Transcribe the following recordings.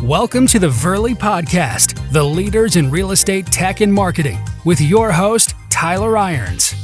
Welcome to the VRLY Podcast, the leaders in real estate tech and marketing, with your host, Tyler Irons.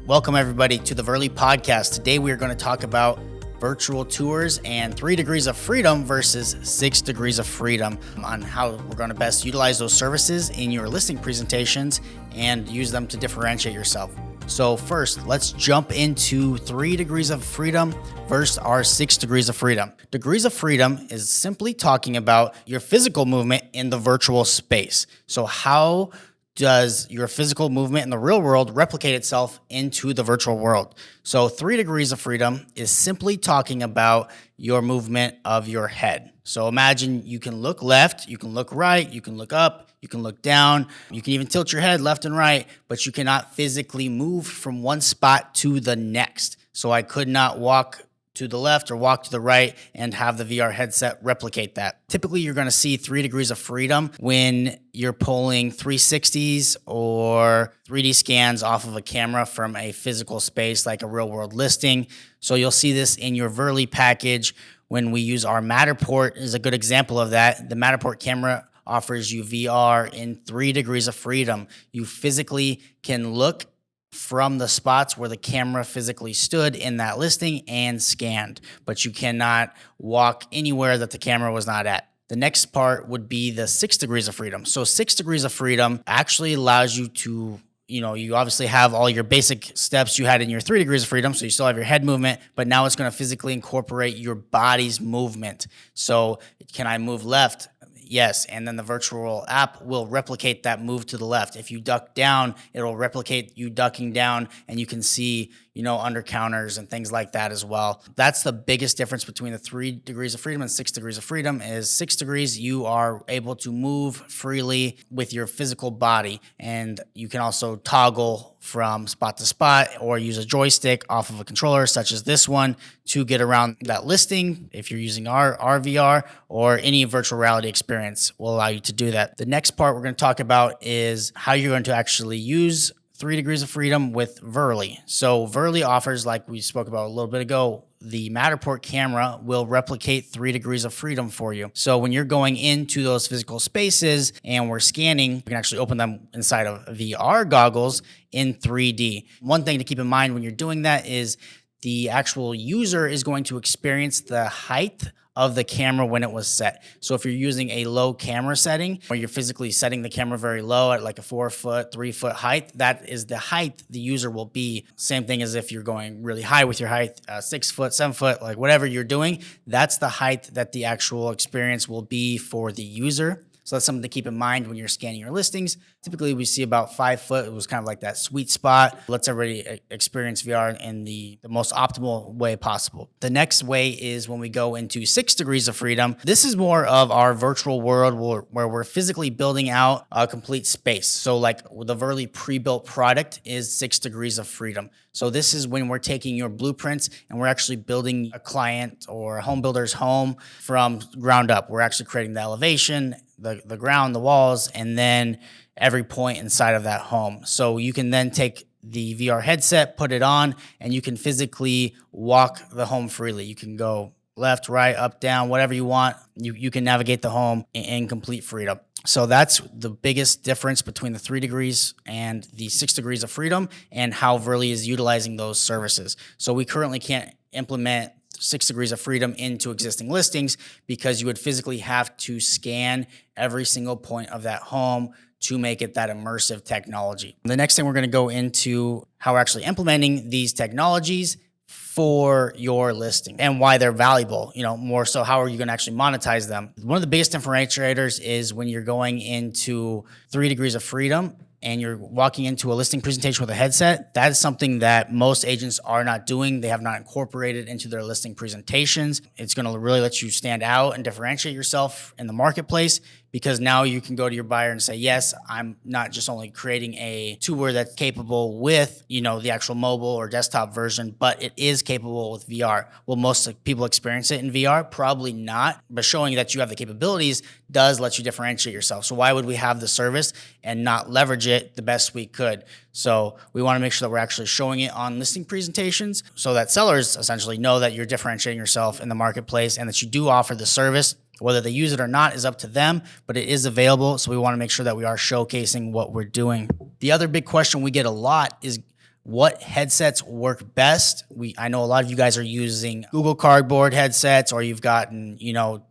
Welcome, everybody, to the VRLY Podcast. Today, we are going to talk about virtual tours and 3 degrees of freedom versus 6 degrees of freedom on how we're going to best utilize those services in your listing presentations and use them to differentiate yourself. So first, let's jump into 3 degrees of freedom versus our 6 degrees of freedom. Degrees of freedom is simply talking about your physical movement in the virtual space. So how does your physical movement in the real world replicate itself into the virtual world? So 3 degrees of freedom is simply talking about your movement of your head. So imagine you can look left, you can look right, you can look up, you can look down, you can even tilt your head left and right, but you cannot physically move from one spot to the next. So I could not walk to the left or walk to the right and have the VR headset replicate that. Typically, you're going to see 3 degrees of freedom when you're pulling 360s or 3D scans off of a camera from a physical space like a real world listing. So you'll see this in your VRLY package when we use our Matterport is a good example of that. The Matterport camera offers you VR in 3 degrees of freedom. You physically can look from the spots where the camera physically stood in that listing and scanned, but you cannot walk anywhere that the camera was not at. The next part would be the 6 degrees of freedom. So 6 degrees of freedom actually allows you to, you obviously have all your basic steps you had in your 3 degrees of freedom. So you still have your head movement, but now it's going to physically incorporate your body's movement. So can I move left? Yes, and then the virtual app will replicate that move to the left. If you duck down, it'll replicate you ducking down, and you can see, under counters and things like that as well. That's the biggest difference between the 3 degrees of freedom and 6 degrees of freedom is 6 degrees, you are able to move freely with your physical body, and you can also toggle from spot to spot or use a joystick off of a controller such as this one to get around that listing. If you're using our VR or any virtual reality experience will allow you to do that. The next part we're going to talk about is how you're going to actually use 3 degrees of freedom with VRLY. So VRLY offers, like we spoke about a little bit ago, the Matterport camera will replicate 3 degrees of freedom for you. So when you're going into those physical spaces and we're scanning, you can actually open them inside of VR goggles in 3D. One thing to keep in mind when you're doing that is the actual user is going to experience the height of the camera when it was set. So if you're using a low camera setting, or you're physically setting the camera very low at like a 4 foot, 3 foot height, that is the height the user will be. Same thing as if you're going really high with your height, 6 foot, 7 foot, like whatever you're doing, that's the height that the actual experience will be for the user. So that's something to keep in mind when you're scanning your listings. Typically, we see about 5 foot. It was kind of like that sweet spot. Lets everybody experience VR in the most optimal way possible. The next way is when we go into 6 degrees of freedom. This is more of our virtual world where we're physically building out a complete space. So like the VRLY pre-built product is 6 degrees of freedom. So this is when we're taking your blueprints and we're actually building a client or a home builder's home from ground up. We're actually creating the elevation, the ground, the walls, and then every point inside of that home. So you can then take the VR headset, put it on, and you can physically walk the home freely. You can go left, right, up, down, whatever you want. You can navigate the home in complete freedom. So that's the biggest difference between the 3 degrees and the 6 degrees of freedom and how VRLY is utilizing those services. So we currently can't implement 6 degrees of freedom into existing listings because you would physically have to scan every single point of that home to make it that immersive technology. The next thing we're going to go into how we're actually implementing these technologies for your listing and why they're valuable, more so how are you going to actually monetize them. One of the biggest differentiators is when you're going into 3 degrees of freedom and you're walking into a listing presentation with a headset. That is something that most agents are not doing. They have not incorporated into their listing presentations. It's going to really let you stand out and differentiate yourself in the marketplace because now you can go to your buyer and say, yes, I'm not just only creating a tour that's capable with, the actual mobile or desktop version, but it is capable with VR. Will most people experience it in VR? Probably not, but showing that you have the capabilities does let you differentiate yourself. So why would we have the service and not leverage it the best we could? So we want to make sure that we're actually showing it on listing presentations so that sellers essentially know that you're differentiating yourself in the marketplace and that you do offer the service. Whether they use it or not is up to them, but it is available. So we want to make sure that we are showcasing what we're doing. The other big question we get a lot is what headsets work best. I know a lot of you guys are using Google Cardboard headsets, or you've gotten,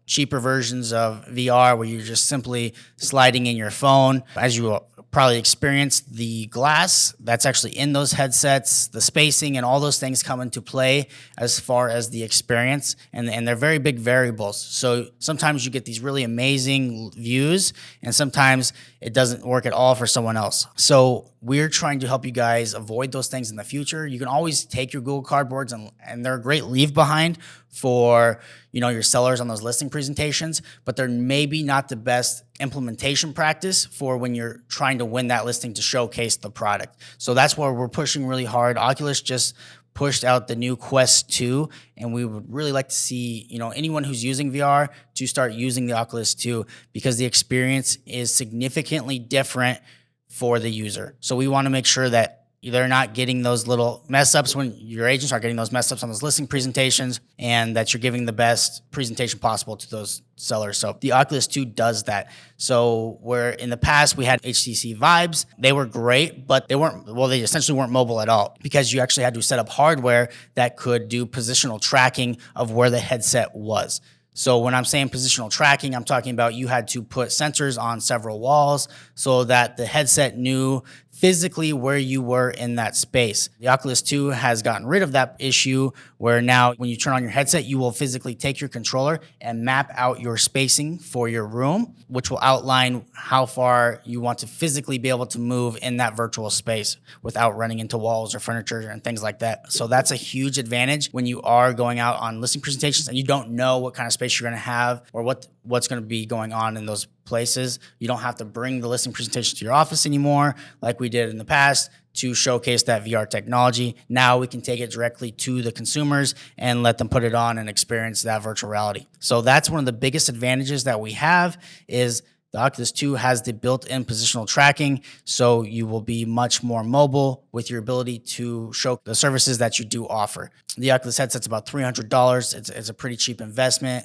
cheaper versions of VR where you're just simply sliding in your phone. As you probably experienced, the glass that's actually in those headsets, the spacing and all those things come into play as far as the experience, and they're very big variables. So sometimes you get these really amazing views, and sometimes it doesn't work at all for someone else. So we're trying to help you guys avoid those things in the future. You can always take your Google Cardboards and they're a great leave behind for your sellers on those listing presentations, but they're maybe not the best implementation practice for when you're trying to win that listing to showcase the product. So that's where we're pushing really hard. Oculus just pushed out the new Quest 2, and we would really like to see anyone who's using VR to start using the Oculus 2, because the experience is significantly different for the user. So we want to make sure that they're not getting those little mess ups when your agents are getting those mess ups on those listing presentations, and that you're giving the best presentation possible to those sellers. So the Oculus 2 does that. So where in the past we had HTC Vibes, they were great, but they essentially weren't mobile at all, because you actually had to set up hardware that could do positional tracking of where the headset was. So when I'm saying positional tracking, I'm talking about you had to put sensors on several walls so that the headset knew physically where you were in that space. The Oculus 2 has gotten rid of that issue, where now when you turn on your headset, you will physically take your controller and map out your spacing for your room, which will outline how far you want to physically be able to move in that virtual space without running into walls or furniture and things like that. So that's a huge advantage when you are going out on listing presentations and you don't know what kind of space you're going to have or what's going to be going on in those places. You don't have to bring the listing presentation to your office anymore like we did in the past to showcase that VR technology. Now we can take it directly to the consumers and let them put it on and experience that virtual reality. So that's one of the biggest advantages that we have, is the Oculus 2 has the built-in positional tracking, so you will be much more mobile with your ability to show the services that you do offer. The Oculus headset's about $300. It's a pretty cheap investment.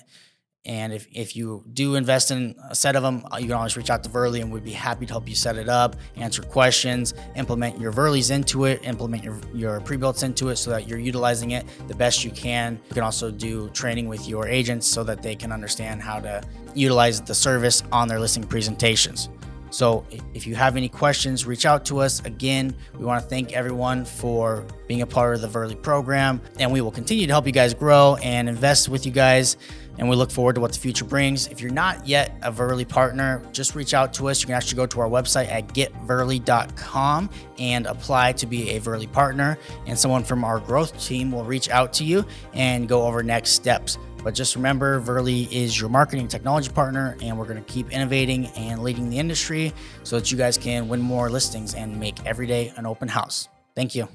And if you do invest in a set of them, you can always reach out to VRLY and we'd be happy to help you set it up, answer questions, implement your VRLYs into it, implement your pre-builts into it so that you're utilizing it the best you can. You can also do training with your agents so that they can understand how to utilize the service on their listing presentations. So if you have any questions, reach out to us. Again, we want to thank everyone for being a part of the VRLY program, and we will continue to help you guys grow and invest with you guys. And we look forward to what the future brings. If you're not yet a VRLY partner, just reach out to us. You can actually go to our website at getvrly.com and apply to be a VRLY partner. And someone from our growth team will reach out to you and go over next steps. But just remember, VRLY is your marketing technology partner, and we're going to keep innovating and leading the industry so that you guys can win more listings and make every day an open house. Thank you.